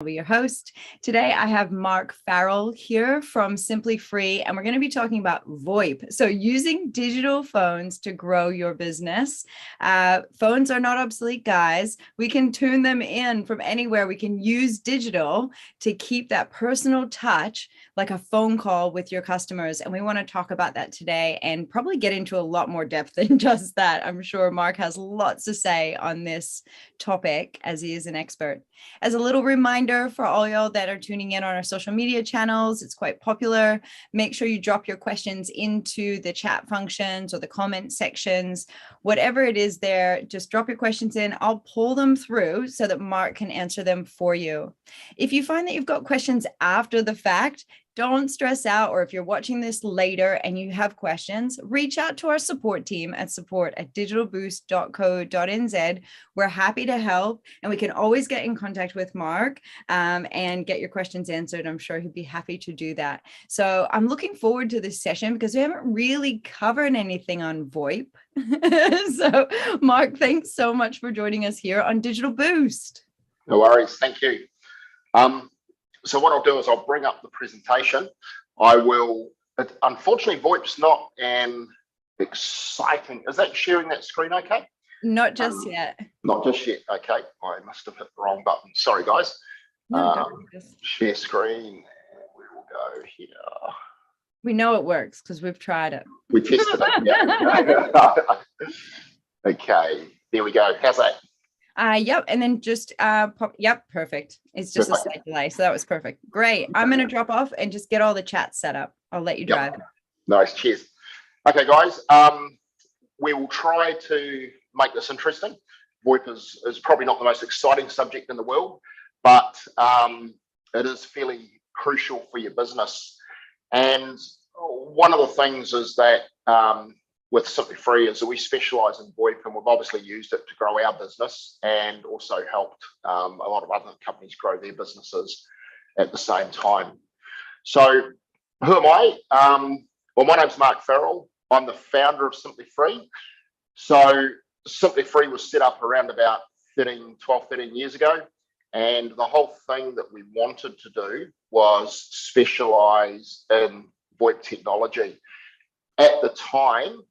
I'll be your host. Today, I have Mark Farrell here from Simplyfree, and we're going to be talking about VoIP. So using digital phones to grow your business. Phones are not obsolete, guys. We can tune them in from anywhere. We can use digital to keep that personal touch, like a phone call with your customers. And we want to talk about that today and probably get into a lot more depth than just that. I'm sure Mark has lots to say on this topic as he is an expert. As a little reminder for all y'all that are tuning in on our social media channels, it's quite popular. Make sure you drop your questions into the chat functions or the comment sections, whatever it is there, just drop your questions in. I'll pull them through so that Mark can answer them for you. If you find that you've got questions after the fact, don't stress out, or if you're watching this later and you have questions, reach out to our support team at support@digitalboost.co.nz. We're happy to help, and we can always get in contact with Mark and get your questions answered. I'm sure he'd be happy to do that. So I'm looking forward to this session because we haven't really covered anything on VoIP. So Mark, thanks so much for joining us here on Digital Boost. No worries, thank you. So what I'll do is I'll bring up the presentation. Unfortunately, VoIP's not an exciting, is that sharing that screen okay? Not just yet. Not just yet, okay. I must have hit the wrong button. Sorry, guys. Share screen, we will go here. We know it works because we've tried it. We tested it, yeah. Okay, there we go. How's that? Yep, and then just pop. Yep, perfect. It's just perfect. A slight delay, so that was perfect. Great. I'm going to drop off and just get all the chats set up. I'll let you drive. Yep. Nice. Cheers. Okay, guys. We will try to make this interesting. VoIP is probably not the most exciting subject in the world, but it is fairly crucial for your business. And one of the things is that with Simplyfree is that we specialize in VoIP, and we've obviously used it to grow our business and also helped a lot of other companies grow their businesses at the same time. So who am I? Well, my name's Mark Farrell. I'm the founder of Simplyfree. So Simplyfree was set up around about 13 years ago. And the whole thing that we wanted to do was specialize in VoIP technology. At the time,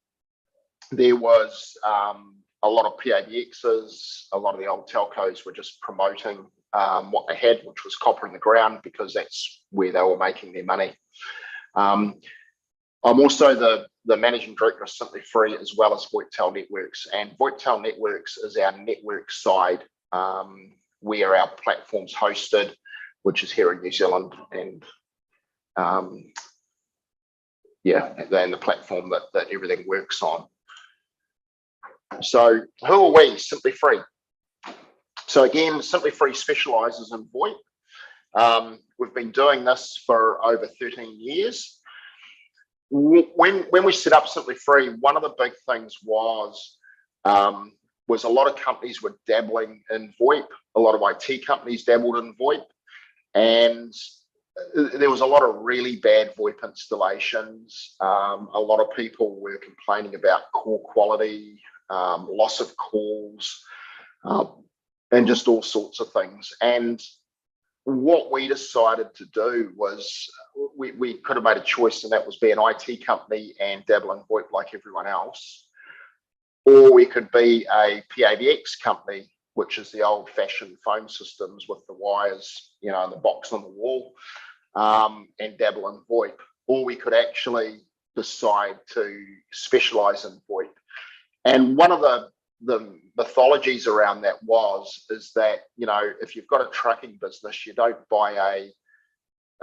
there was a lot of PABXs, a lot of the old telcos were just promoting what they had, which was copper in the ground, because that's where they were making their money. I'm also the managing director of Simplyfree, as well as VoIP Networks. And VoIP Networks is our network side where our platform's hosted, which is here in New Zealand, and and the platform that everything works on. So who are we? Simplyfree. So again, Simplyfree specializes in VoIP. We've been doing this for over 13 years. When we set up Simplyfree, one of the big things was a lot of companies were dabbling in VoIP. A lot of IT companies dabbled in VoIP, and there was a lot of really bad VoIP installations. A lot of people were complaining about call quality, loss of calls, and just all sorts of things. And what we decided to do was we could have made a choice, and that was be an IT company and dabble in VoIP like everyone else, or we could be a PABX company, which is the old-fashioned phone systems with the wires, and the box on the wall, and dabble in VoIP, or we could actually decide to specialize in VoIP. And one of the mythologies around that is that, if you've got a trucking business, you don't buy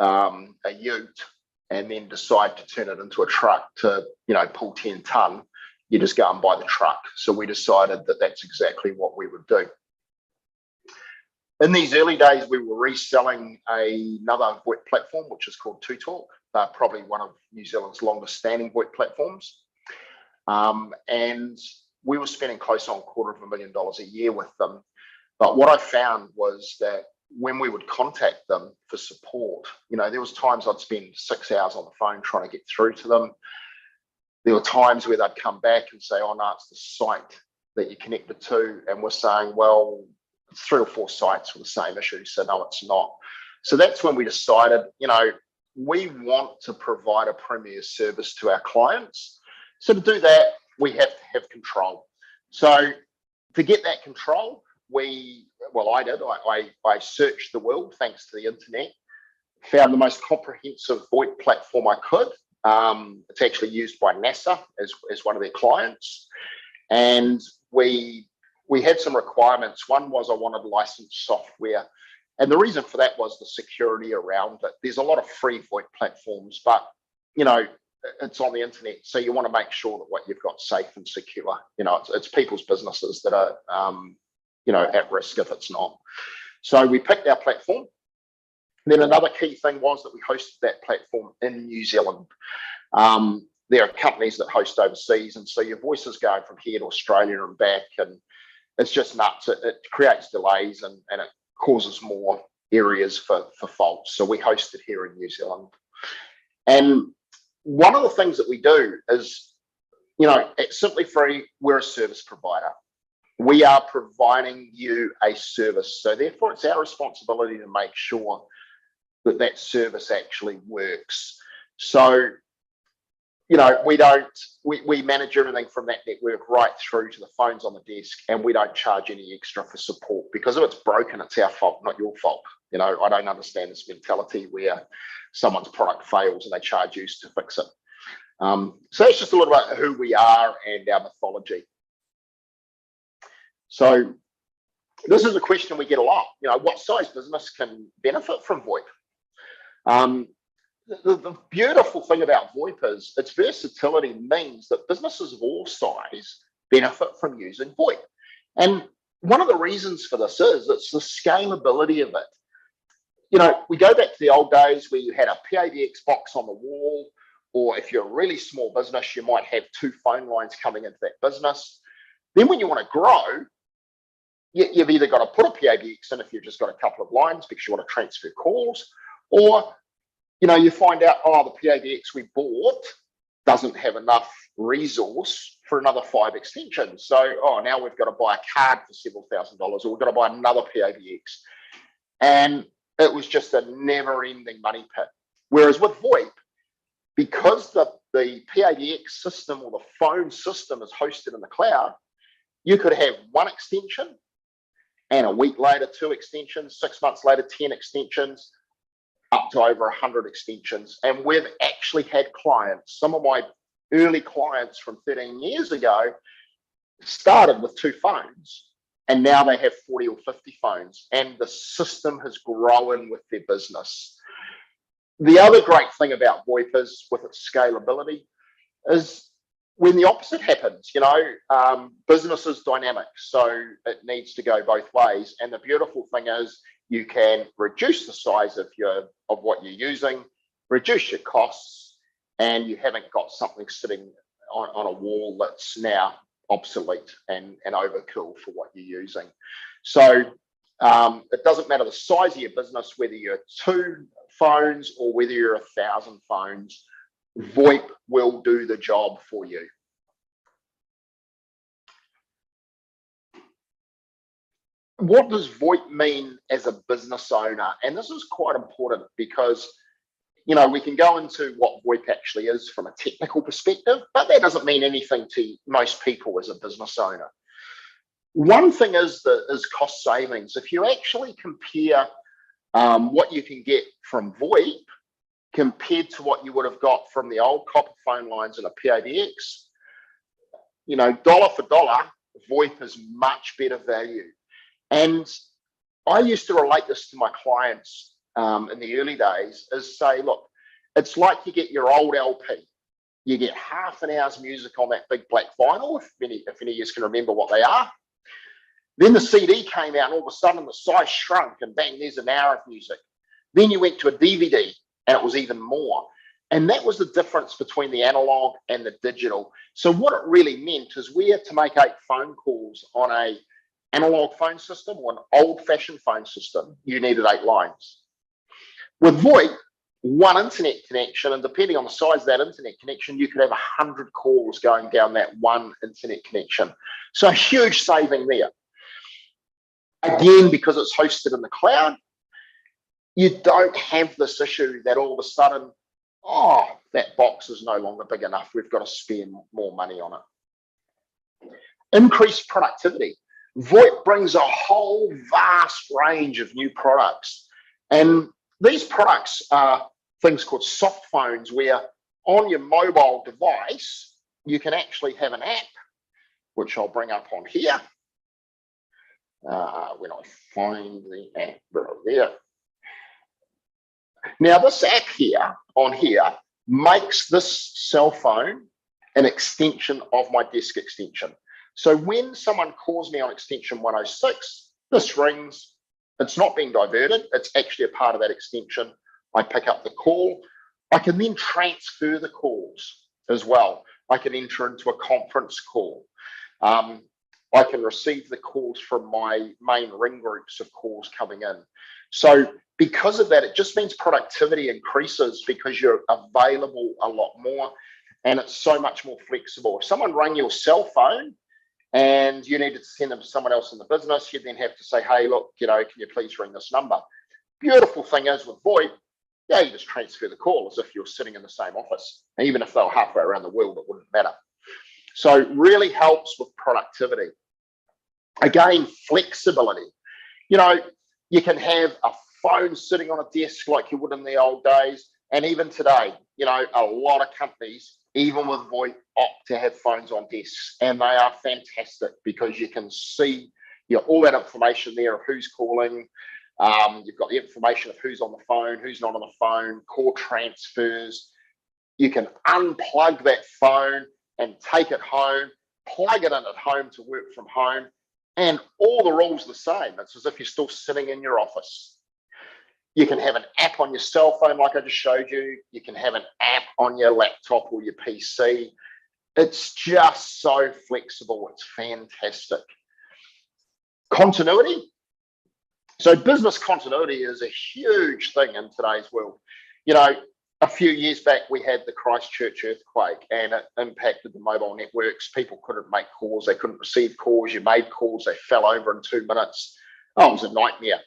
a ute and then decide to turn it into a truck to, pull 10 ton. You just go and buy the truck. So we decided that that's exactly what we would do. In these early days, we were reselling another VoIP platform, which is called 2Talk, probably one of New Zealand's longest standing VoIP platforms. And we were spending close on $250,000 a year with them. But what I found was that when we would contact them for support, there was times I'd spend 6 hours on the phone trying to get through to them. There were times where they'd come back and say, oh no, it's the site that you're connected to. And we're saying, well, 3 or 4 sites with the same issue. So no, it's not. So that's when we decided, we want to provide a premier service to our clients. So to do that, we have to have control. So to get that control, I searched the world thanks to the internet, found the most comprehensive VoIP platform I could. It's actually used by NASA as one of their clients. And we had some requirements. One was I wanted licensed software. And the reason for that was the security around it. There's a lot of free VoIP platforms, but, it's on the internet. So you want to make sure that what you've got safe and secure. It's people's businesses that are, at risk if it's not. So we picked our platform. Then another key thing was that we hosted that platform in New Zealand. There are companies that host overseas, and so your voice is going from here to Australia and back, and it's just nuts. It creates delays and it causes more areas for faults. So we host it here in New Zealand. And one of the things that we do is, at Simplyfree, we're a service provider. We are providing you a service. So therefore, it's our responsibility to make sure that service actually works. So, we manage everything from that network right through to the phones on the desk, and we don't charge any extra for support, because if it's broken, it's our fault, not your fault. I don't understand this mentality where someone's product fails and they charge you to fix it. So it's just a little about who we are and our mythology. So this is a question we get a lot. What size business can benefit from VoIP? The beautiful thing about VoIP is its versatility means that businesses of all size benefit from using VoIP. And one of the reasons for this is it's the scalability of it. We go back to the old days where you had a PABX box on the wall, or if you're a really small business, you might have 2 phone lines coming into that business. Then when you want to grow, you've either got to put a PABX in if you've just got a couple of lines because you want to transfer calls, or you find out, the PABX we bought doesn't have enough resource for another 5 extensions. So, now we've got to buy a card for several $1,000s, or we've got to buy another PABX. And it was just a never-ending money pit. Whereas with VoIP, because the PABX system or the phone system is hosted in the cloud, you could have 1 extension, and a week later, 2 extensions, 6 months later, 10 extensions, up to over 100 extensions. And we've actually had clients, some of my early clients from 13 years ago started with 2 phones, and now they have 40 or 50 phones, and the system has grown with their business. The other great thing about VoIP is, with its scalability, is when the opposite happens, business is dynamic, so it needs to go both ways. And the beautiful thing is you can reduce the size of what you're using, reduce your costs, and you haven't got something sitting on a wall that's now obsolete and overkill for what you're using. So it doesn't matter the size of your business, whether you're 2 phones or whether you're 1,000 phones, VoIP will do the job for you. What does VoIP mean as a business owner? And this is quite important because, we can go into what VoIP actually is from a technical perspective, but that doesn't mean anything to most people as a business owner. One thing is cost savings. If you actually compare what you can get from VoIP compared to what you would have got from the old copper phone lines and a PABX, dollar for dollar, VoIP is much better value. And I used to relate this to my clients in the early days, is say, look, it's like you get your old LP. You get half an hour's music on that big black vinyl, if any of you can remember what they are. Then the CD came out, and all of a sudden the size shrunk, and bang, there's an hour of music. Then you went to a DVD, and it was even more. And that was the difference between the analog and the digital. So what it really meant is, we had to make 8 phone calls on a analog phone system or an old-fashioned phone system. You needed 8 lines. With VoIP, 1 internet connection, and depending on the size of that internet connection, you could have 100 calls going down that 1 internet connection. So a huge saving there. Again, because it's hosted in the cloud, you don't have this issue that all of a sudden, oh, that box is no longer big enough. We've got to spend more money on it. Increased productivity. VoIP brings a whole vast range of new products. And these products are things called soft phones, where on your mobile device, you can actually have an app, which I'll bring up on here. When I find the app right there. Now, this app here, on here, makes this cell phone an extension of my desk extension. So when someone calls me on extension 106, this rings, it's not being diverted, it's actually a part of that extension. I pick up the call. I can then transfer the calls as well. I can enter into a conference call. I can receive the calls from my main ring groups of calls coming in. So because of that, it just means productivity increases because you're available a lot more and it's so much more flexible. If someone rang your cell phone and you needed to send them to someone else in the business, you then have to say, hey, look, can you please ring this number? Beautiful thing is with VoIP, yeah, you just transfer the call as if you're sitting in the same office. And even if they were halfway around the world, it wouldn't matter. So it really helps with productivity. Again, flexibility. You can have a phone sitting on a desk like you would in the old days. And even today, a lot of companies, even with VoIP, opt to have phones on desks. And they are fantastic because you can see all that information there of who's calling. You've got the information of who's on the phone, who's not on the phone, call transfers. You can unplug that phone and take it home, plug it in at home to work from home. And all the rules are the same. It's as if you're still sitting in your office. You can have an app on your cell phone like I just showed you. You can have an app on your laptop or your PC. It's just so flexible. It's fantastic. Continuity. So business continuity is a huge thing in today's world. A few years back, we had the Christchurch earthquake and it impacted the mobile networks. People couldn't make calls. They couldn't receive calls. You made calls. They fell over in 2 minutes. Oh, it was a nightmare.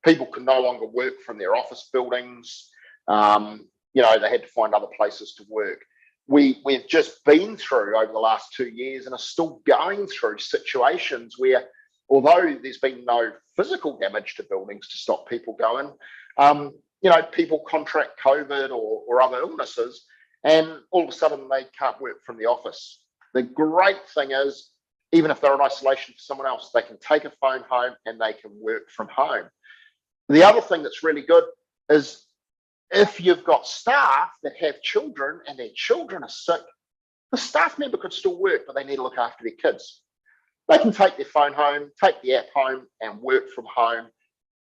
People could no longer work from their office buildings. They had to find other places to work. We've just been through over the last 2 years and are still going through situations where, although there's been no physical damage to buildings to stop people going, people contract COVID or other illnesses, and all of a sudden they can't work from the office. The great thing is, even if they're in isolation for someone else, they can take a phone home and they can work from home. The other thing that's really good is if you've got staff that have children and their children are sick, the staff member could still work, but they need to look after their kids. They can take their phone home, take the app home and work from home,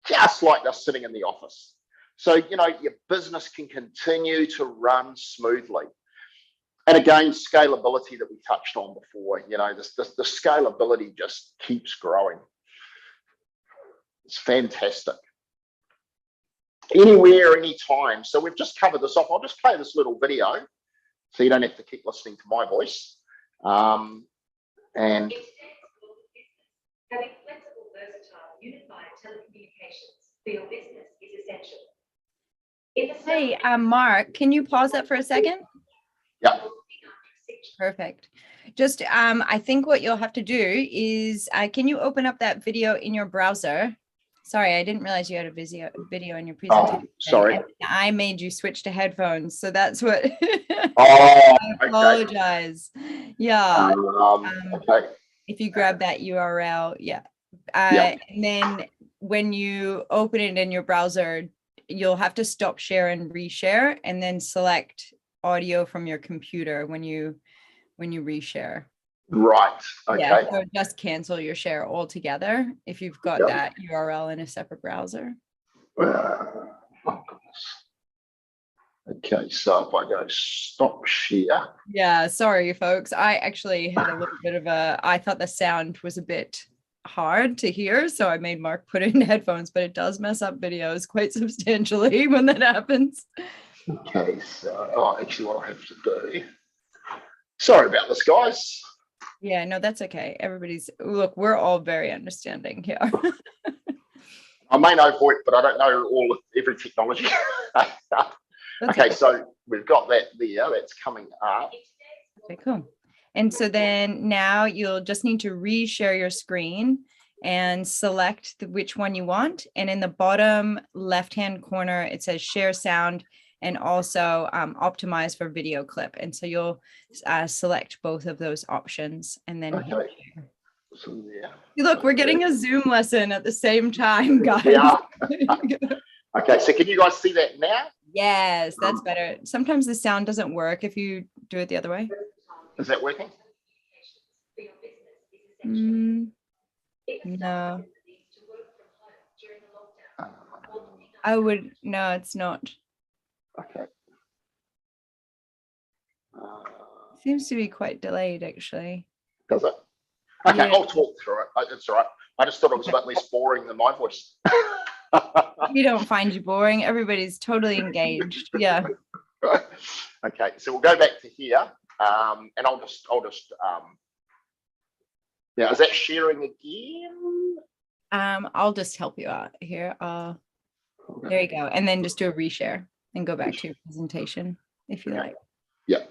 just like they're sitting in the office. So, your business can continue to run smoothly. And again, scalability that we touched on before, the scalability just keeps growing. It's fantastic. Anywhere, anytime. So we've just covered this off. I'll just play this little video so you don't have to keep listening to my voice. And having flexible, versatile, unified telecommunications for your business is essential. Hey, Mark, can you pause that for a second? Yeah. Perfect. Just, I think what you'll have to do is, can you open up that video in your browser? Sorry, I didn't realize you had a video in your presentation. Oh, sorry. And I made you switch to headphones, so that's what. Oh, I apologize. Okay. Yeah. Okay. If you grab that URL, yeah. Yeah. And then when you open it in your browser, you'll have to stop share and reshare, and then select audio from your computer when you reshare. Right. Okay. Yeah, so just cancel your share altogether if you've got that URL in a separate browser. Oh, okay, so if I go stop share. Yeah, sorry, folks. I actually had a little bit of I thought the sound was a bit hard to hear, so I made Mark put in headphones, but it does mess up videos quite substantially when that happens. Okay, so actually what I have to do. Sorry about this, guys. Yeah, no, that's okay. Look, we're all very understanding here. I may know VoIP, but I don't know every technology. Okay, so we've got that there. That's coming up. Okay, cool. And so then now you'll just need to reshare your screen and select which one you want. And in the bottom left-hand corner, it says share sound and also optimize for video clip. And so you'll select both of those options and then hit share. So, yeah. Look, we're getting a Zoom lesson at the same time, guys. Yeah. Okay, so can you guys see that now? Yes, that's better. Sometimes the sound doesn't work if you do it the other way. Is that working? No. No, it's not. Okay. Seems to be quite delayed, actually. Does it? Okay, Yeah. I'll talk through it. It's all right. I just thought it was a bit less boring than my voice. We don't find you boring. Everybody's totally engaged. Yeah. Okay, so we'll go back to here, and I'll just yeah. Is that sharing again? I'll just help you out here. There you go, and then just do a reshare and go back to your presentation if you like. Yeah,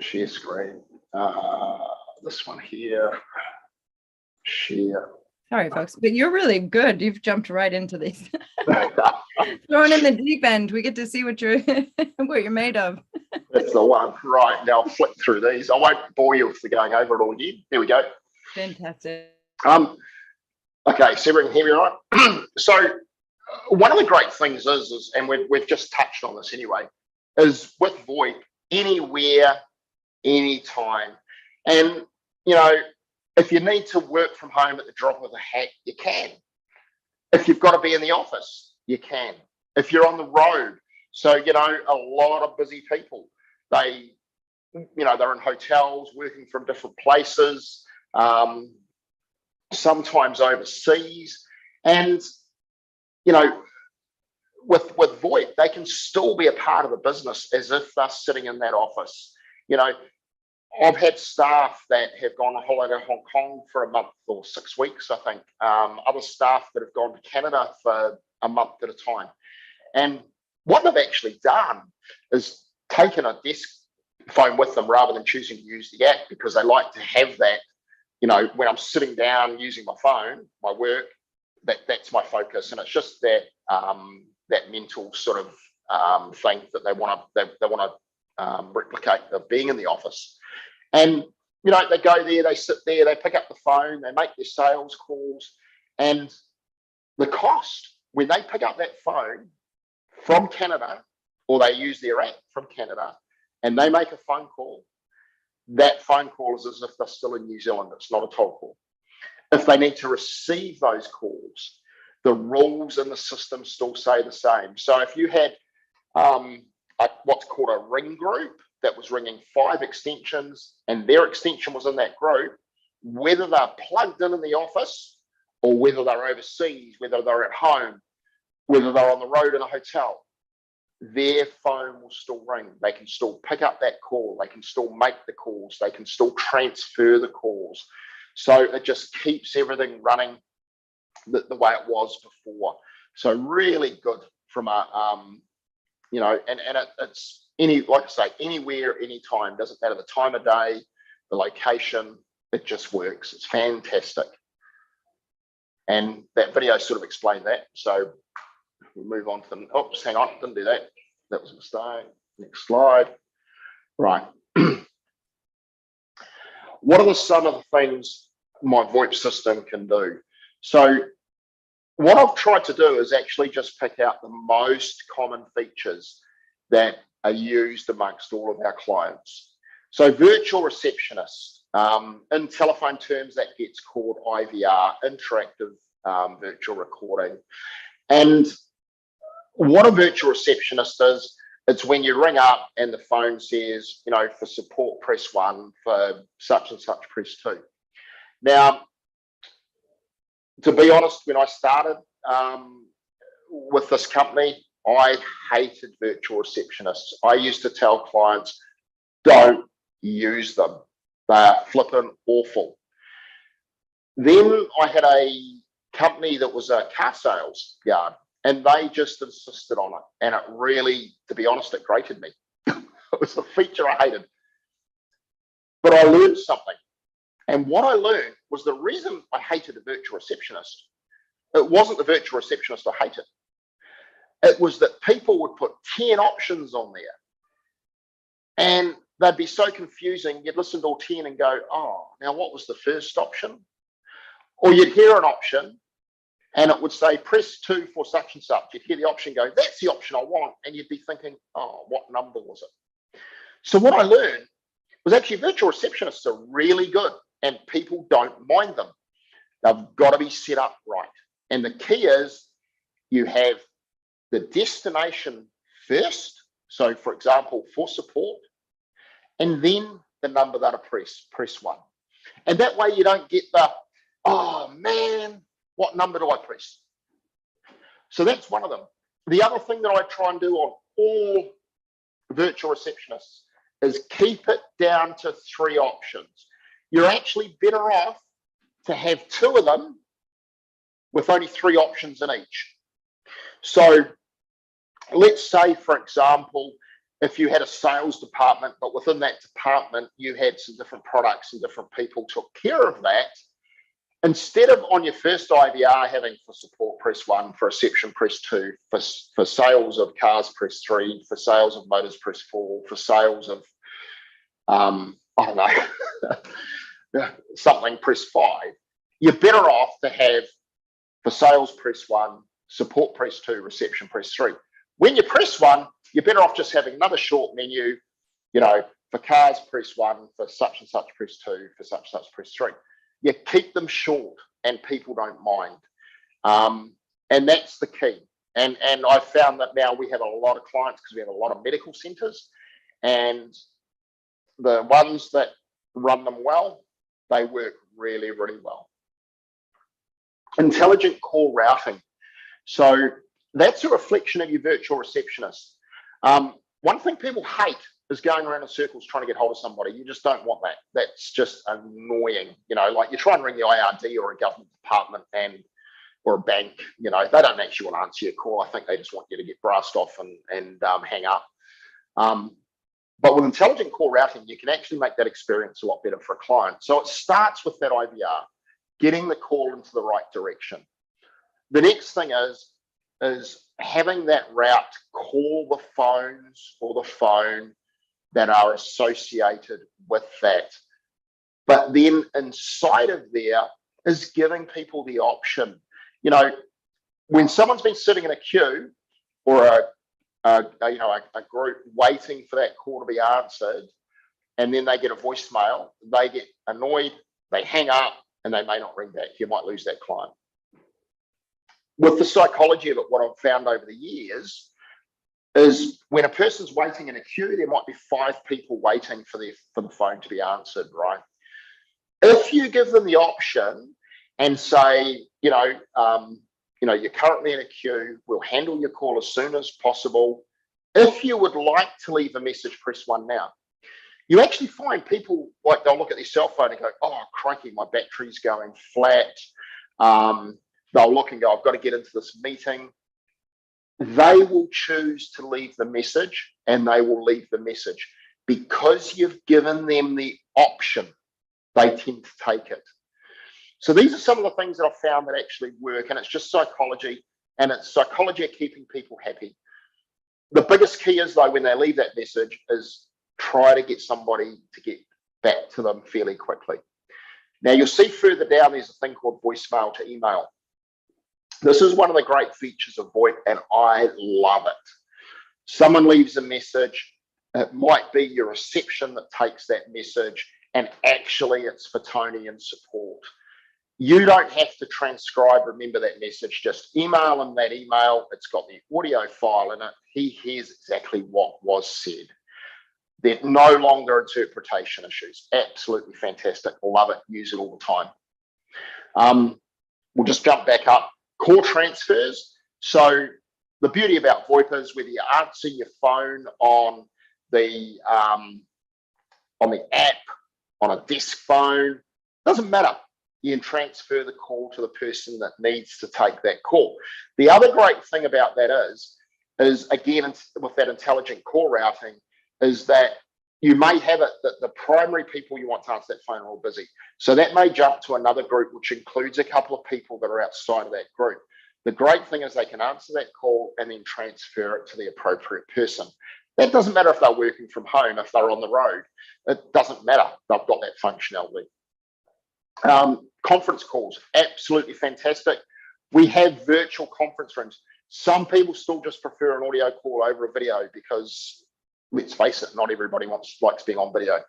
share screen. This one here. Share. Sorry, folks, but you're really good. You've jumped right into these. Thrown in the deep end. We get to see what you're made of. That's the one. Right, now I'll flick through these. I won't bore you with the going over it all again. There we go. Fantastic. Okay, so everyone hear me right? So one of the great things is and we've just touched on this anyway, is with VoIP, anywhere, anytime. And, you know, if you need to work from home at the drop of a hat, you can. If you've got to be in the office, you can. If you're on the road, so, you know, a lot of busy people, they're in hotels, working from different places, sometimes overseas. And, you know, with VoIP, they can still be a part of the business as if they're sitting in that office. You know, I've had staff that have gone on holiday to Hong Kong for a month or 6 weeks, I think. Other staff that have gone to Canada for a month at a time. And what they've actually done is taken a desk phone with them rather than choosing to use the app, because they like to have that, you know, when I'm sitting down using my phone, my work, that's my focus. And it's just that that mental sort of thing that they want to replicate of being in the office. And, you know, they go there, they sit there, they pick up the phone, they make their sales calls, and the cost when they pick up that phone from Canada, or they use their app from Canada, and they make a phone call, that phone call is as if they're still in New Zealand. It's not a toll call. If they need to receive those calls, the rules in the system still say the same. So if you had what's called a ring group that was ringing 5 extensions, and their extension was in that group, whether they're plugged in the office or whether they're overseas, whether they're at home, whether they're on the road in a hotel, their phone will still ring. They can still pick up that call. They can still make the calls. They can still transfer the calls. So it just keeps everything running the way it was before. So really good from a, you know, and it's like I say, anywhere, anytime, doesn't matter the time of day, the location, it just works. It's fantastic. And that video sort of explained that. So we'll move on to them. Oops, hang on, didn't do that. That was a mistake. Next slide. Right. What are some of the things my VoIP system can do? So what I've tried to do is actually just pick out the most common features that are used amongst all of our clients. So virtual receptionist, in telephone terms, that gets called IVR, interactive virtual recording. And what a virtual receptionist is, it's when you ring up and the phone says, you know, for support, press 1, for such and such, press 2. Now, to be honest, when I started with this company, I hated virtual receptionists. I used to tell clients, don't use them. They're flipping awful. Then I had a company that was a car sales yard, and they just insisted on it. And it really, to be honest, it grated me. It was a feature I hated. But I learned something. And what I learned was the reason I hated the virtual receptionist, it wasn't the virtual receptionist I hated. It was that people would put 10 options on there. And they'd be so confusing. You'd listen to all 10 and go, oh, now what was the first option? Or you'd hear an option and it would say, press 2 for such and such. You'd hear the option go, that's the option I want. And you'd be thinking, oh, what number was it? So what I learned was actually virtual receptionists are really good and people don't mind them. They've got to be set up right. And the key is you have the destination first. So for example, for support, and then the number that I press 1. And that way you don't get the, oh man, what number do I press? So that's one of them. The other thing that I try and do on all virtual receptionists is keep it down to 3 options. You're actually better off to have 2 of them with only 3 options in each. So let's say, for example, if you had a sales department, but within that department, you had some different products and different people took care of that, instead of on your first IVR having for support, press 1, for reception, press 2, for sales of cars, press 3, for sales of motors, press 4, for sales of, I don't know, something, press 5, you're better off to have for sales, press 1, support, press 2, reception, press 3. When you press 1, you're better off just having another short menu, you know, for cars, press 1, for such and such, press 2, for such and such, press 3. You keep them short and people don't mind. And that's the key. And I found that now we have a lot of clients because we have a lot of medical centers, and the ones that run them well, they work really, really well. Intelligent call routing. So that's a reflection of your virtual receptionist. One thing people hate is going around in circles trying to get hold of somebody. You just don't want that. That's just annoying. You know, like you try and ring the IRD or a government department or a bank, you know, they don't actually want to answer your call. I think they just want you to get brassed off and hang up. But with intelligent call routing, you can actually make that experience a lot better for a client. So it starts with that IVR, getting the call into the right direction. The next thing is having that route call the phones or the phone that are associated with that. But then inside of there is giving people the option. You know, when someone's been sitting in a queue or a group waiting for that call to be answered, and then they get a voicemail, they get annoyed, they hang up, and they may not ring back. You might lose that client. With the psychology of it, what I've found over the years is when a person's waiting in a queue, there might be 5 people waiting for the phone to be answered, right? If you give them the option and say, you're currently in a queue, we'll handle your call as soon as possible. If you would like to leave a message, press 1 now. You actually find people, like, they'll look at their cell phone and go, oh, crikey, my battery's going flat. They'll look and go, I've got to get into this meeting. They will choose to leave the message, and they will leave the message because you've given them the option. They tend to take it. So these are some of the things that I've found that actually work, and it's just psychology, and it's psychology of keeping people happy. The biggest key is, though, when they leave that message, is try to get somebody to get back to them fairly quickly. Now, you'll see further down, there's a thing called voicemail to email. This is one of the great features of VoIP, and I love it. Someone leaves a message, it might be your reception that takes that message, and actually it's for Tony in support. You don't have to transcribe, remember that message, just email him that email. It's got the audio file in it. He hears exactly what was said. There's no longer interpretation issues. Absolutely fantastic. Love it. Use it all the time. We'll just jump back up. Call transfers. So the beauty about VoIP is whether you answer your phone on the app, on a desk phone, doesn't matter. You can transfer the call to the person that needs to take that call. The other great thing about that is again, with that intelligent call routing, is that you may have it that the primary people you want to answer that phone are all busy. So that may jump to another group, which includes a couple of people that are outside of that group. The great thing is they can answer that call and then transfer it to the appropriate person. That doesn't matter if they're working from home, if they're on the road, it doesn't matter. They've got that functionality. Conference calls, absolutely fantastic. We have virtual conference rooms. Some people still just prefer an audio call over a video because, let's face it, not everybody likes being on video.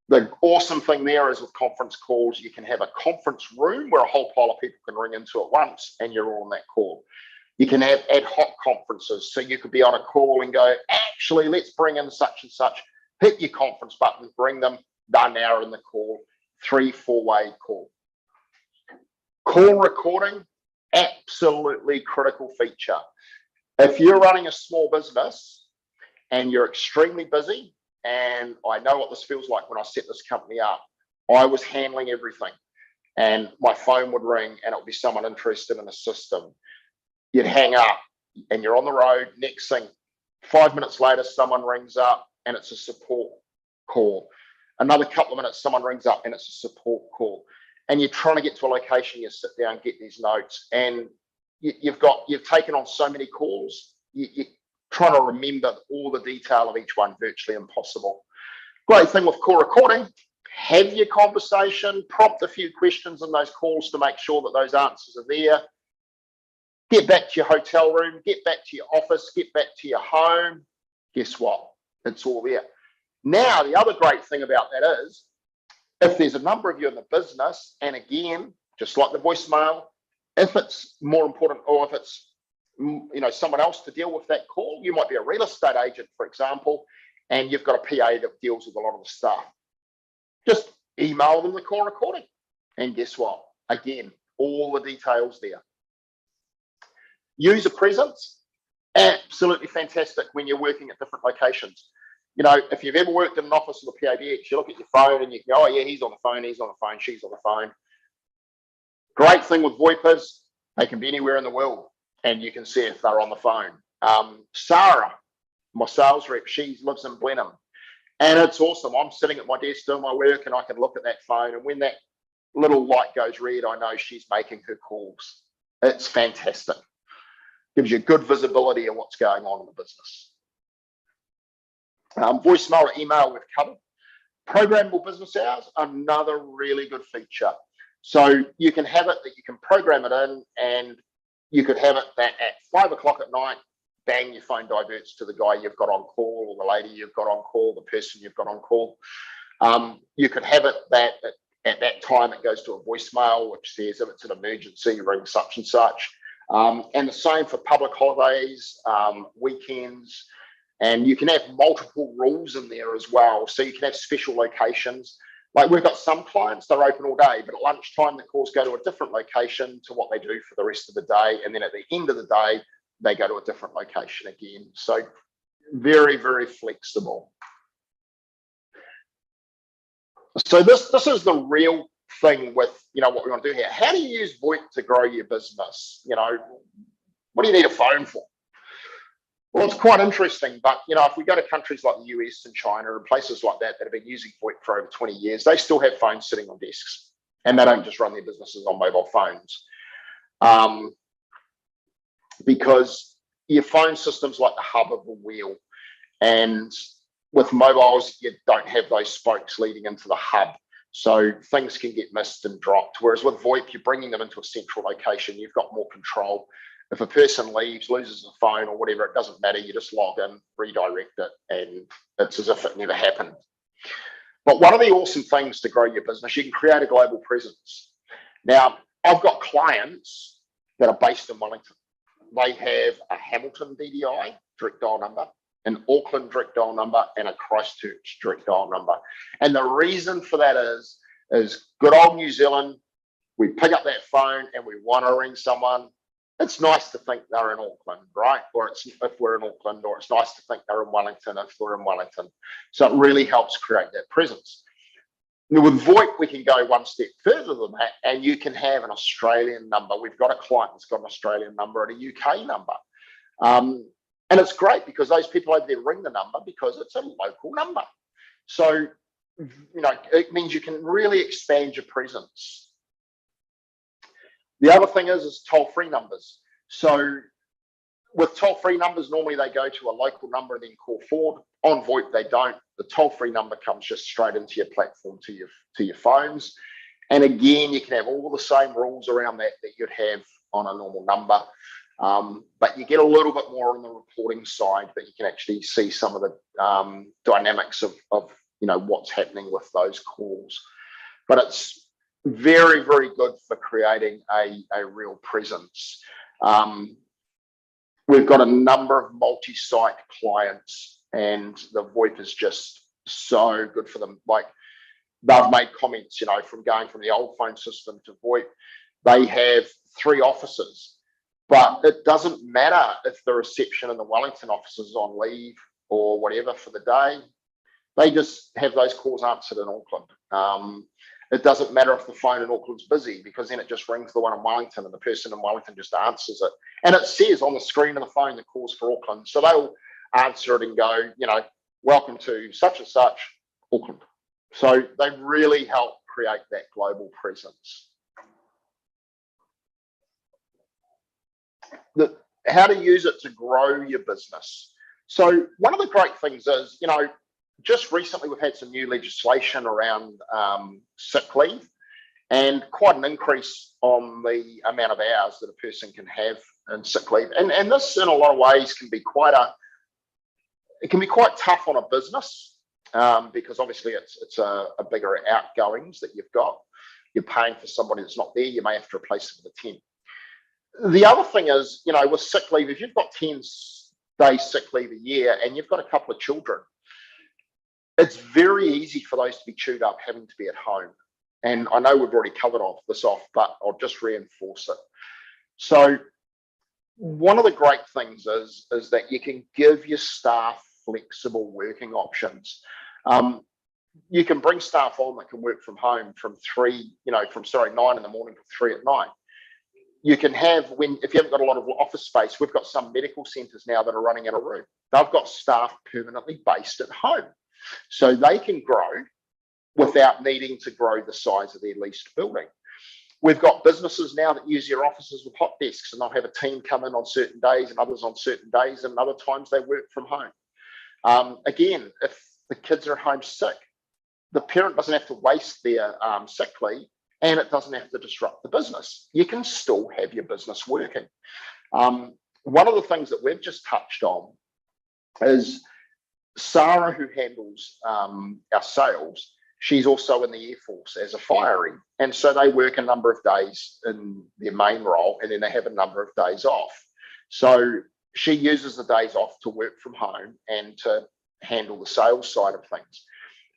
The awesome thing there is with conference calls, you can have a conference room where a whole pile of people can ring into at once and you're all on that call. You can have ad hoc conferences. So you could be on a call and go, actually, let's bring in such and such, hit your conference button, bring them, done hour in the call, 3-4-way call. Call recording, absolutely critical feature. If you're running a small business and you're extremely busy, and I know what this feels like when I set this company up, I was handling everything and my phone would ring and it would be someone interested in a system. You'd hang up and you're on the road. Next thing, 5 minutes later, someone rings up and it's a support call. Another couple of minutes, someone rings up and it's a support call. And you're trying to get to a location, you sit down, get these notes, and you've taken on so many calls, you're trying to remember all the detail of each one, virtually impossible. Great thing with call recording, have your conversation, prompt a few questions in those calls to make sure that those answers are there. Get back to your hotel room, get back to your office, get back to your home. Guess what? It's all there. Now, the other great thing about that is, if there's a number of you in the business, and again, just like the voicemail, if it's more important, or if it's someone else to deal with that call, you might be a real estate agent, for example, and you've got a PA that deals with a lot of the stuff. Just email them the call recording, and guess what? Again, all the details there. User presence, absolutely fantastic when you're working at different locations. If you've ever worked in an office with a PABX, you look at your phone and you go, oh yeah, he's on the phone, he's on the phone, she's on the phone. Great thing with VoIP is they can be anywhere in the world and you can see if they're on the phone. Sarah, my sales rep, she lives in Blenheim, and it's awesome. I'm sitting at my desk doing my work and I can look at that phone, and when that little light goes red, I know she's making her calls. It's fantastic. Gives you good visibility of what's going on in the business. Voicemail or email we've covered. Programmable business hours, another really good feature. So you can have it that you can program it in, and you could have it that at 5 o'clock at night, bang, your phone diverts to the guy you've got on call, or the lady you've got on call, the person you've got on call. You could have it that at that time it goes to a voicemail which says if it's an emergency, ring such and such. And the same for public holidays, weekends. And you can have multiple rules in there as well. So you can have special locations. Like we've got some clients, they're open all day, but at lunchtime, the calls go to a different location to what they do for the rest of the day. And then at the end of the day, they go to a different location again. So very, very flexible. So this is the real thing with, what we want to do here. How do you use VoIP to grow your business? What do you need a phone for? Well, it's quite interesting, but if we go to countries like the US and China and places like that have been using VoIP for over 20 years, they still have phones sitting on desks, and they don't just run their businesses on mobile phones. Because your phone system's like the hub of a wheel, and with mobiles, you don't have those spokes leading into the hub. So things can get missed and dropped. Whereas with VoIP, you're bringing them into a central location. You've got more control. If a person leaves, loses a phone or whatever, it doesn't matter. You just log in, redirect it, and it's as if it never happened. But one of the awesome things to grow your business, you can create a global presence. Now, I've got clients that are based in Wellington. They have a Hamilton DDI, direct dial number, an Auckland direct dial number, and a Christchurch direct dial number. And the reason for that is good old New Zealand, we pick up that phone and we want to ring someone. it's nice to think they're in Auckland, right? Or it's if we're in Auckland, or it's nice to think they're in Wellington if we're in Wellington. So it really helps create that presence. Now with VoIP, we can go one step further than that, and you can have an Australian number. We've got a client that's got an Australian number and a UK number. And it's great because those people over there ring the number because it's a local number. So, it means you can really expand your presence. The other thing is toll-free numbers. So with toll-free numbers, normally they go to a local number and then call forward. On VoIP, they don't. The toll-free number comes just straight into your platform to your phones. And again, you can have all the same rules around that you'd have on a normal number. But you get a little bit more on the reporting side, that you can actually see some of the dynamics of what's happening with those calls. But it's very, very good for creating a real presence. We've got a number of multi-site clients, and the VoIP is just so good for them. Like, they've made comments, from going from the old phone system to VoIP. They have 3 offices, but it doesn't matter if the reception in the Wellington office is on leave or whatever for the day. They just have those calls answered in Auckland. It doesn't matter if the phone in Auckland's busy, because then it just rings the one in Wellington and the person in Wellington just answers it. And it says on the screen of the phone the call's for Auckland. So they'll answer it and go, welcome to such and such, Auckland. So they really help create that global presence. How to use it to grow your business. So one of the great things is, just recently we've had some new legislation around sick leave, and quite an increase on the amount of hours that a person can have in sick leave. And this, in a lot of ways, can be quite tough on a business, because obviously it's a bigger outgoings that you've got. You're paying for somebody that's not there. You may have to replace them with a temp. The other thing is, with sick leave, if you've got 10 days sick leave a year and you've got a couple of children, it's very easy for those to be chewed up having to be at home. And I know we've already covered this off, but I'll just reinforce it. So one of the great things is that you can give your staff flexible working options. You can bring staff on that can work from home from 9 in the morning to 3 at night. You can have, if you haven't got a lot of office space, we've got some medical centres now that are running out of room. They've got staff permanently based at home, so they can grow without needing to grow the size of their leased building. We've got businesses now that use their offices with hot desks, and they'll have a team come in on certain days and others on certain days, and other times they work from home. Again, if the kids are at home sick, the parent doesn't have to waste their sick leave, and it doesn't have to disrupt the business. You can still have your business working. One of the things that we've just touched on is Sarah, who handles our sales. She's also in the Air Force as a firey. And so they work a number of days in their main role, and then they have a number of days off. So she uses the days off to work from home and to handle the sales side of things.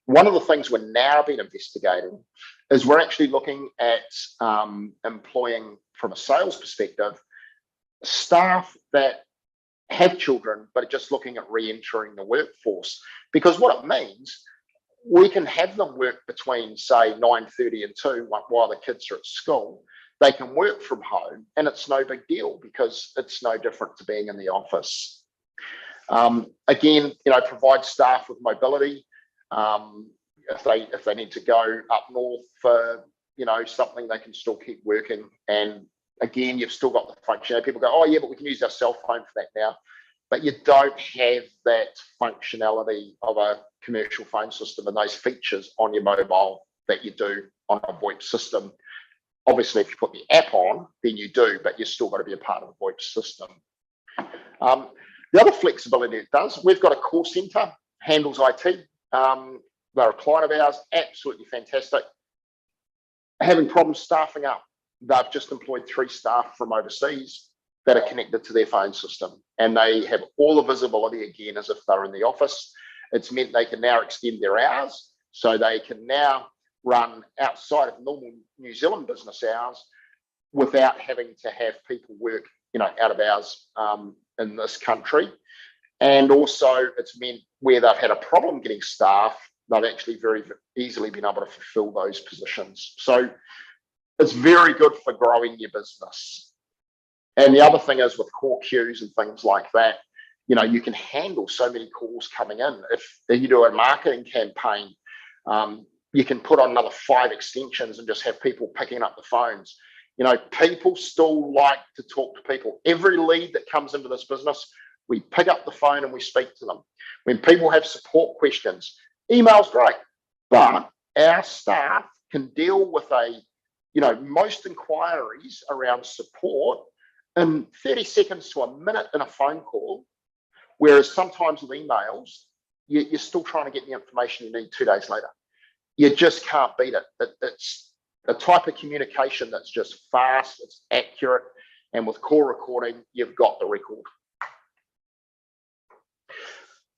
One of the things we're now been investigating is we're actually looking at employing, from a sales perspective, staff that have children but are just looking at re-entering the workforce. Because what it means, we can have them work between, say, 9:30 and 2 while the kids are at school. They can work from home, and it's no big deal because it's no different to being in the office. Again, provide staff with mobility. If they need to go up north for something, they can still keep working. And again, you've still got the function. People go, oh yeah, but we can use our cell phone for that now. But you don't have that functionality of a commercial phone system and those features on your mobile that you do on a VoIP system. Obviously, if you put the app on, then you do, but you've still got to be a part of the VoIP system. The other flexibility it does, we've got a call centre, handles IT. They're a client of ours, absolutely fantastic. Having problems staffing up. They've just employed 3 staff from overseas that are connected to their phone system, and they have all the visibility again as if they're in the office. It's meant they can now extend their hours, so they can now run outside of normal New Zealand business hours without having to have people work out of hours in this country. And also it's meant where they've had a problem getting staff, they've actually very easily been able to fulfill those positions. So it's very good for growing your business. And the other thing is with call queues and things like that, you can handle so many calls coming in. If you do a marketing campaign, you can put on another 5 extensions and just have people picking up the phones. People still like to talk to people. Every lead that comes into this business, we pick up the phone and we speak to them. When people have support questions, email's great, but our staff can deal with most inquiries around support in 30 seconds to a minute in a phone call, whereas sometimes with emails, you're still trying to get the information you need 2 days later. You just can't beat it. It's a type of communication that's just fast, it's accurate, and with call recording, you've got the record.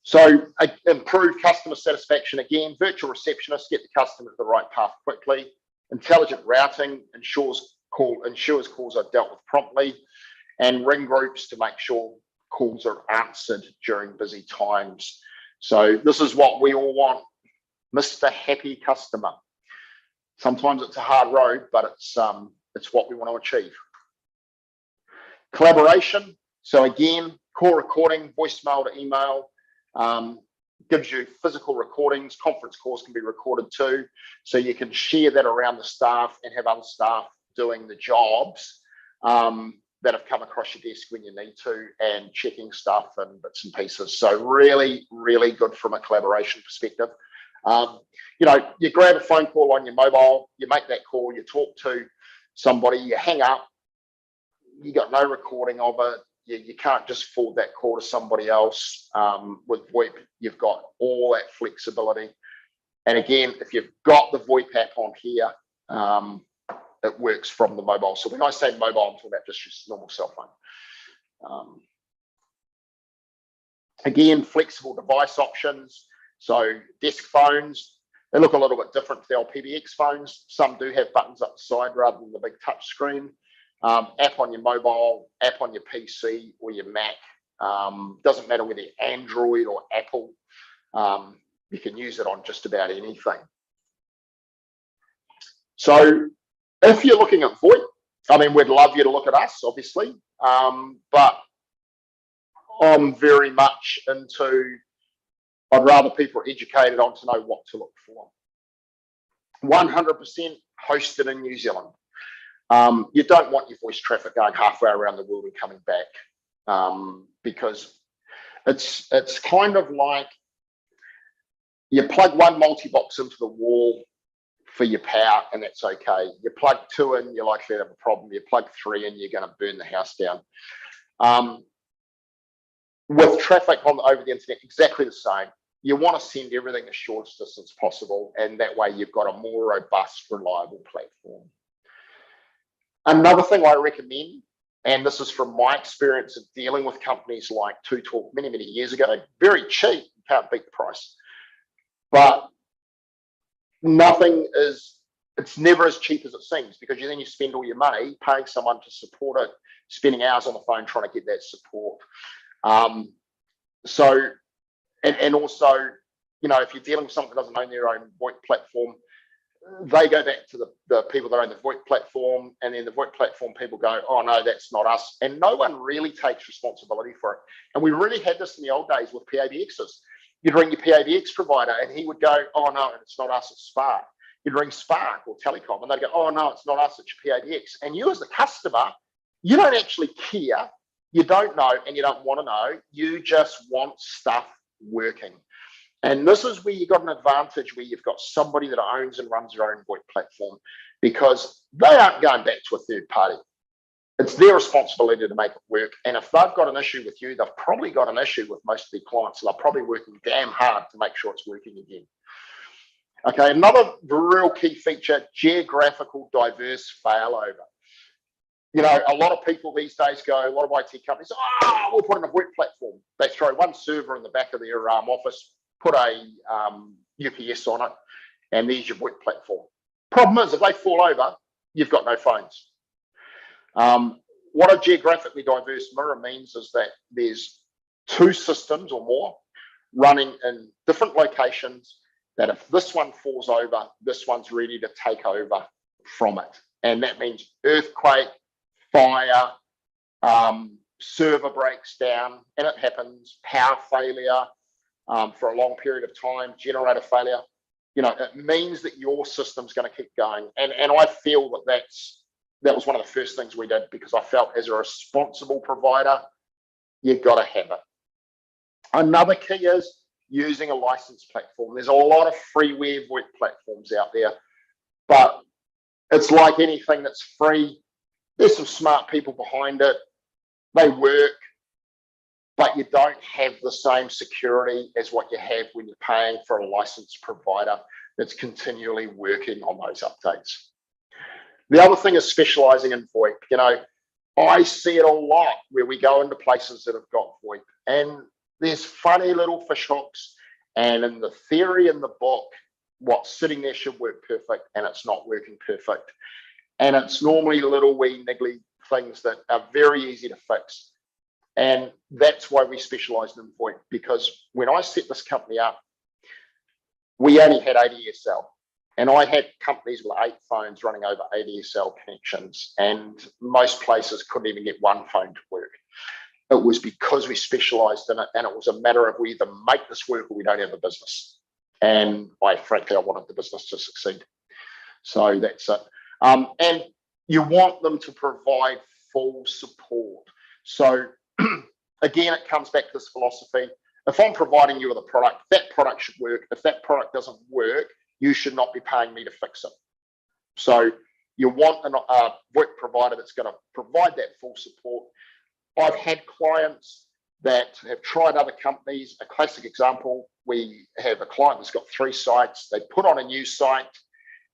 So improve customer satisfaction again, virtual receptionists get the customer to the right path quickly. Intelligent routing ensures calls are dealt with promptly, and ring groups to make sure calls are answered during busy times. So this is what we all want, Mr. Happy Customer. Sometimes it's a hard road, but it's what we want to achieve. Collaboration. So again, call recording, voicemail to email, gives you physical recordings. Conference calls can be recorded too, so you can share that around the staff and have other staff doing the jobs that have come across your desk when you need to, and checking stuff and bits and pieces. So really, really good from a collaboration perspective. You grab a phone call on your mobile, you make that call, you talk to somebody, you hang up, you got no recording of it. You can't just forward that call to somebody else. With VoIP, you've got all that flexibility. And again, if you've got the VoIP app on here, it works from the mobile. So when I say mobile, I'm talking about just your normal cell phone. Again, flexible device options. So desk phones, they look a little bit different to the old PBX phones. Some do have buttons up the side rather than the big touch screen. App on your mobile, app on your PC or your Mac. Doesn't matter whether you're Android or Apple. You can use it on just about anything. So if you're looking at VoIP, we'd love you to look at us, obviously, but I'm very much into, I'd rather people are educated on to know what to look for. 100% hosted in New Zealand. You don't want your voice traffic going halfway around the world and coming back, because it's kind of like you plug one multi-box into the wall for your power and that's okay. You plug 2 in, you're likely to have a problem. You plug 3 in, you're going to burn the house down. With traffic over the internet, exactly the same. You want to send everything the shortest distance possible, and that way you've got a more robust, reliable platform. Another thing I recommend, and this is from my experience of dealing with companies like 2Talk many, many years ago, very cheap, you can't beat the price. But it's never as cheap as it seems, because then you spend all your money paying someone to support it, spending hours on the phone trying to get that support. And also, if you're dealing with someone that doesn't own their own VoIP platform, they go back to the people that own the VoIP platform, and then the VoIP platform people go, oh no, that's not us. And no one really takes responsibility for it. And we really had this in the old days with PABXs. You'd ring your PABX provider and he would go, oh no, it's not us, it's Spark. You'd ring Spark or Telecom and they'd go, oh no, it's not us, it's your PABX. And you as the customer, you don't actually care, you don't know, and you don't want to know, you just want stuff working. And this is where you've got an advantage, where you've got somebody that owns and runs their own VoIP platform, because they aren't going back to a third party. It's their responsibility to make it work. And if they've got an issue with you, they've probably got an issue with most of their clients. So they're probably working damn hard to make sure it's working again. Okay, another real key feature, geographical diverse failover. A lot of people these days go, a lot of IT companies, we'll put in a VoIP platform. They throw one server in the back of their office, put a UPS on it, and there's your VoIP platform. Problem is, if they fall over, you've got no phones. What a geographically diverse mirror means is that there's two systems or more running in different locations, that if this one falls over, this one's ready to take over from it. And that means earthquake, fire, server breaks down, and it happens, power failure for a long period of time, generator failure. It means that your system's going to keep going. And I feel that was one of the first things we did, because I felt as a responsible provider, you've got to have it. Another key is using a licensed platform. There's a lot of freeware VoIP platforms out there, but it's like anything that's free. There's some smart people behind it. They work, but you don't have the same security as what you have when you're paying for a licensed provider that's continually working on those updates. The other thing is specializing in VoIP. I see it a lot where we go into places that have got VoIP, and there's funny little fish hooks, and in the theory in the book, what's sitting there should work perfect, and it's not working perfect. And it's normally little wee niggly things that are very easy to fix. And that's why we specialized in VoIP, because when I set this company up, we only had ADSL. And I had companies with 8 phones running over ADSL connections, and most places couldn't even get one phone to work. It was because we specialized in it, and it was a matter of we either make this work or we don't have a business. And frankly, I wanted the business to succeed. So that's it. And you want them to provide full support. So again, it comes back to this philosophy. If I'm providing you with a product, that product should work. If that product doesn't work, you should not be paying me to fix it. So you want a VoIP provider that's going to provide that full support. I've had clients that have tried other companies. A classic example, we have a client that's got 3 sites. They put on a new site,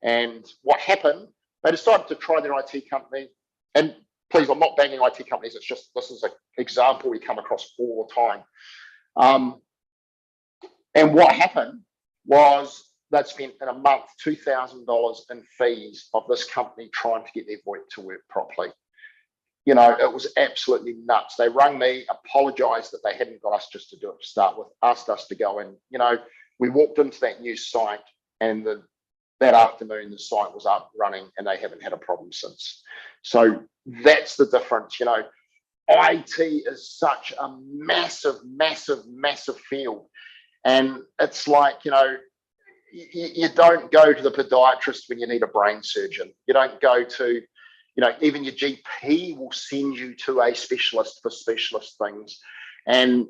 and what happened, they decided to try their IT company. And please, I'm not banging IT companies. It's just, this is an example we come across all the time. And what happened was they'd spent in a month $2,000 in fees of this company trying to get their VoIP to work properly. It was absolutely nuts. They rang me, apologized that they hadn't got us just to do it to start with, asked us to go in. We walked into that new site, and that afternoon the site was up running, and they haven't had a problem since. So that's the difference. IT is such a massive, massive, massive field. And it's like, you don't go to the podiatrist when you need a brain surgeon. You don't go to, even your GP will send you to a specialist for specialist things. And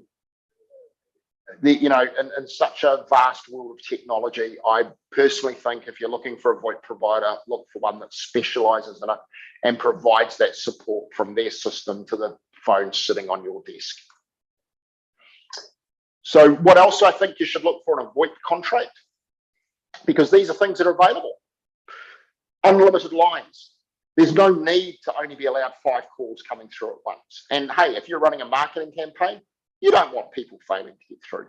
in such a vast world of technology, I personally think if you're looking for a VoIP provider, look for one that specializes in it and provides that support from their system to the phone sitting on your desk. So what else I think you should look for in a VoIP contract? Because these are things that are available. Unlimited lines. There's no need to only be allowed 5 calls coming through at once. And hey, if you're running a marketing campaign, you don't want people failing to get through.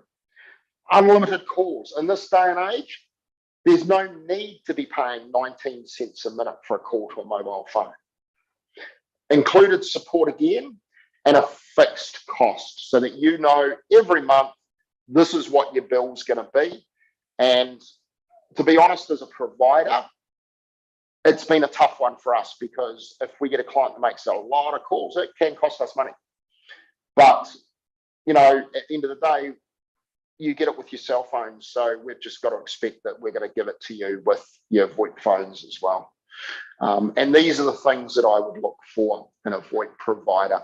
Unlimited calls. In this day and age, there's no need to be paying 19 cents a minute for a call to a mobile phone. Included support again, and a fixed cost, so that every month, this is what your bill's going to be. And to be honest, as a provider, it's been a tough one for us, because if we get a client that makes a lot of calls, it can cost us money. But at the end of the day, you get it with your cell phone. So we've just got to expect that we're going to give it to you with your VoIP phones as well. And these are the things that I would look for in a VoIP provider.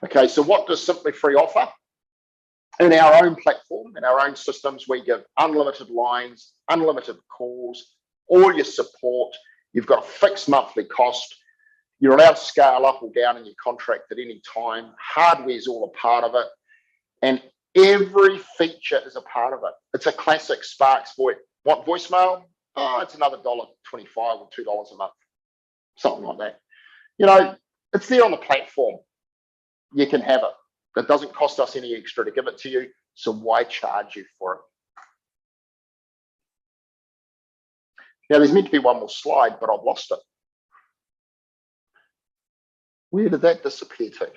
Okay, so what does Simplyfree offer? In our own platform, in our own systems, we give unlimited lines, unlimited calls, all your support. You've got a fixed monthly cost. You're allowed to scale up or down in your contract at any time. Hardware is all a part of it. And every feature is a part of it. It's a classic Sparks VoIP. Want voicemail? Oh, it's another $1.25 or $2 a month. Something like that. It's there on the platform. You can have it. It doesn't cost us any extra to give it to you. So why charge you for it? Now, there's meant to be one more slide, but I've lost it. Where did that disappear to?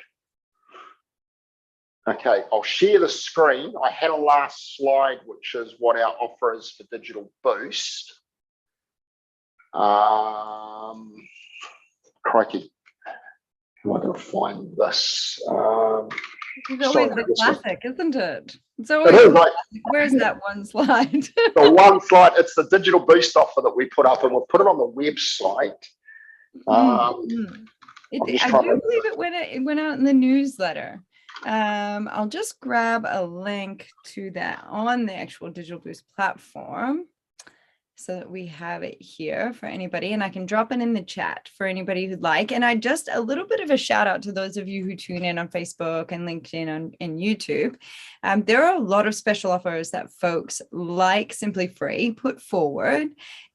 Okay, I'll share the screen. I had a last slide, which is what our offer is for Digital Boost. Crikey, how am I going to find this? It's always sorry, the classic, isn't it? It's it always is like where's that one slide? the one slide. It's the Digital Boost offer that we put up, and we'll put it on the website. I just do trying to- believe it went out in the newsletter. I'll just grab a link to that on the actual Digital Boost platform so that we have it here for anybody, and I can drop it in the chat for anybody who'd like. And I just a little bit of a shout out to those of you who tune in on Facebook and LinkedIn and YouTube. There are a lot of special offers that folks like Simplyfree put forward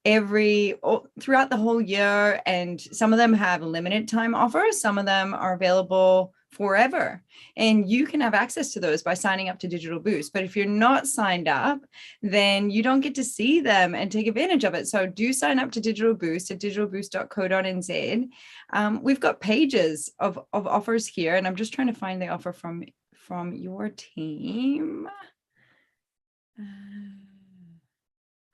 throughout the whole year, and some of them have limited time offers, some of them are available forever, and you can have access to those by signing up to Digital Boost. But if you're not signed up, then you don't get to see them and take advantage of it. So do sign up to Digital Boost at digitalboost.co.nz. We've got pages of offers here, and I'm just trying to find the offer from your team.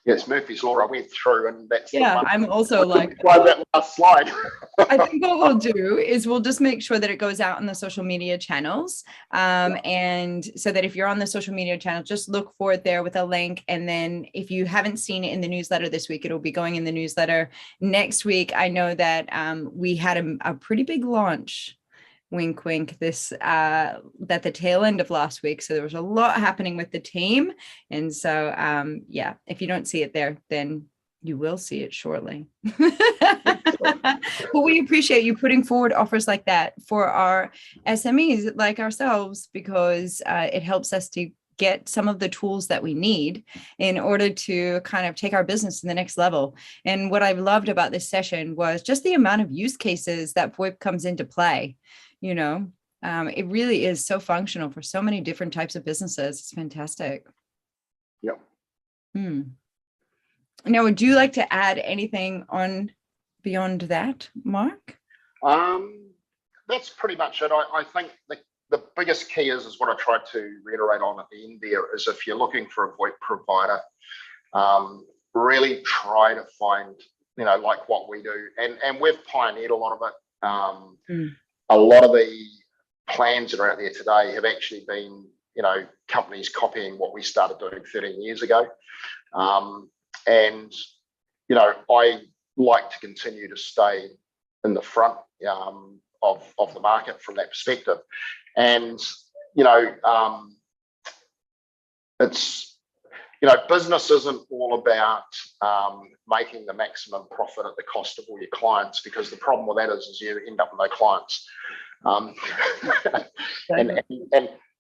Yes, Murphy's Law. I went through, and that's I'm also like that last slide. I think what we'll do is we'll just make sure that it goes out in the social media channels, and so that if you're on the social media channel, just look for it there with a link. And then if you haven't seen it in the newsletter this week, it'll be going in the newsletter next week. I know that we had a pretty big launch. Wink, wink, this at the tail end of last week. So there was a lot happening with the team. And so, if you don't see it there, then you will see it shortly. But we appreciate you putting forward offers like that for our SMEs like ourselves, because it helps us to get some of the tools that we need in order to kind of take our business to the next level. And what I've loved about this session was just the amount of use cases that VoIP comes into play. It really is so functional for so many different types of businesses. It's fantastic. Yep. Now, would you like to add anything on beyond that, Mark? That's pretty much it. I think the biggest key is what I tried to reiterate on at the end there, is if you're looking for a VoIP provider, really try to find, like what we do. And we've pioneered a lot of it. A lot of the plans that are out there today have actually been, companies copying what we started doing 13 years ago. And I like to continue to stay in the front of the market from that perspective. And, it's, business isn't all about making the maximum profit at the cost of all your clients, because the problem with that is you end up with no clients. And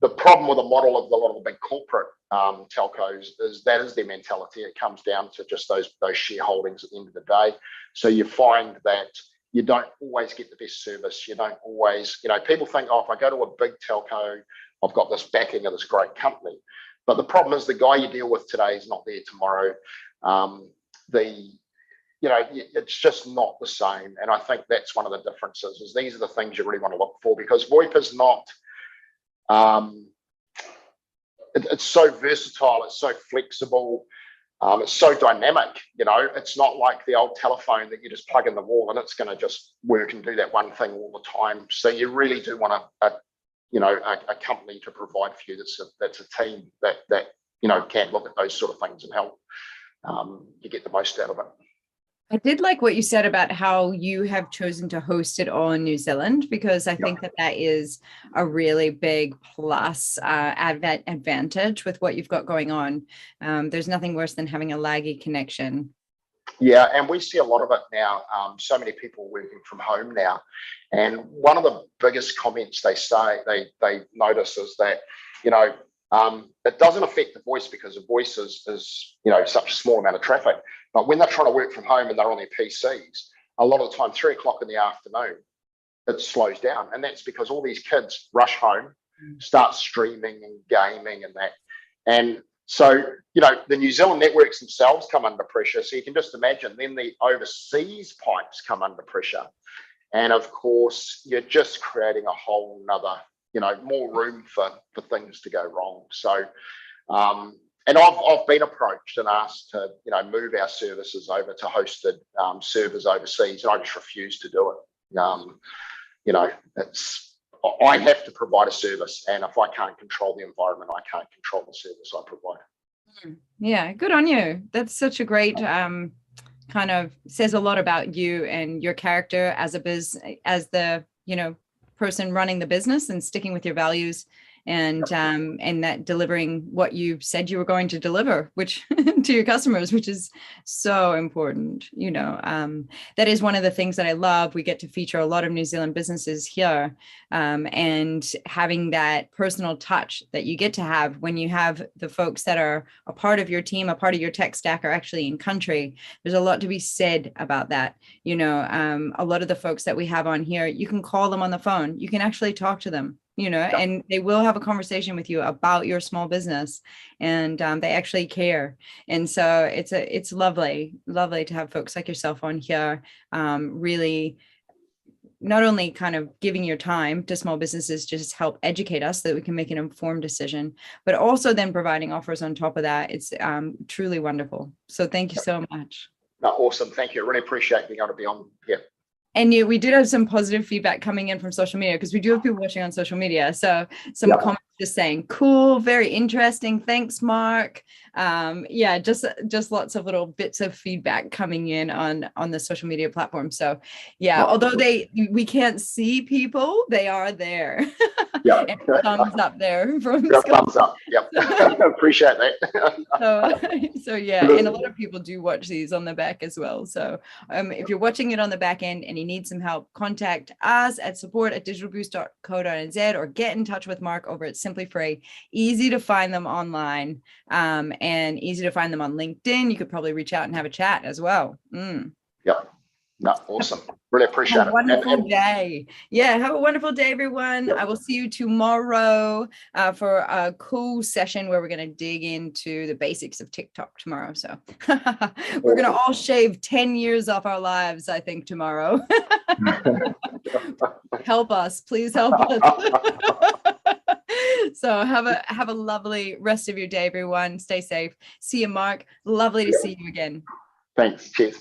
the problem with the model of a lot of the big corporate telcos is that is their mentality. It comes down to just those shareholdings at the end of the day. So you find that you don't always get the best service. You don't always, people think, if I go to a big telco, I've got this backing of this great company. But the problem is the guy you deal with today is not there tomorrow. It's just not the same. And I think that's one of the differences, is these are the things you really want to look for, because VoIP is not, it's so versatile, it's so flexible, it's so dynamic. It's not like the old telephone that you just plug in the wall and it's going to just work and do that one thing all the time. So you really do want a company to provide for you that's a team that can look at those sort of things and help you get the most out of it. I did like what you said about how you have chosen to host it all in New Zealand, because I think that is a really big plus advantage with what you've got going on. There's nothing worse than having a laggy connection. Yeah, and we see a lot of it now. So many people working from home now, and one of the biggest comments they notice is that it doesn't affect the voice, because the voice is such a small amount of traffic. But when they're trying to work from home and they're on their PCs, a lot of the time, 3 o'clock in the afternoon, it slows down, and that's because all these kids rush home, start streaming and gaming and that, and so, the New Zealand networks themselves come under pressure. So you can just imagine then the overseas pipes come under pressure. And of course, you're just creating a whole nother, more room for things to go wrong. So, and I've been approached and asked to, move our services over to hosted servers overseas, and I just refuse to do it. I have to provide a service, and if I can't control the environment, I can't control the service I provide. Yeah, good on you. That's such a great kind of says a lot about you and your character as the person running the business and sticking with your values and that delivering what you said you were going to deliver, which to your customers, which is so important. That is one of the things that I love. We get to feature a lot of New Zealand businesses here, and having that personal touch that you get to have when you have the folks that are a part of your team, a part of your tech stack, are actually in country. There's a lot to be said about that. A lot of the folks that we have on here, you can call them on the phone, you can actually talk to them, and they will have a conversation with you about your small business, and they actually care. And so it's lovely to have folks like yourself on here, really not only kind of giving your time to small businesses, just help educate us so that we can make an informed decision, but also then providing offers on top of that. It's truly wonderful. So thank you so much. No, awesome. Thank you. I really appreciate being able to be on here. And we did have some positive feedback coming in from social media, because we do have people watching on social media. So some comments just saying, cool, very interesting. Thanks, Mark. Just lots of little bits of feedback coming in on the social media platform. So although we can't see people, they are there. Yeah. And thumbs up there from Scott. Thumbs up. Yep. Appreciate that. So and a lot of people do watch these on the back as well. So if you're watching it on the back end and you need some help, contact us at support@digitalboost.co.nz or get in touch with Mark over at Simplyfree. Easy to find them online, and easy to find them on LinkedIn. You could probably reach out and have a chat as well. Yep. No, awesome. Really appreciate it. Have a wonderful day. Yeah, have a wonderful day, everyone. I will see you tomorrow for a cool session where we're going to dig into the basics of TikTok tomorrow. So we're going to all shave 10 years off our lives, I think, tomorrow. Help us. Please help us. So have a lovely rest of your day, everyone. Stay safe. See you, Mark. Lovely to see you again. Thanks. Cheers.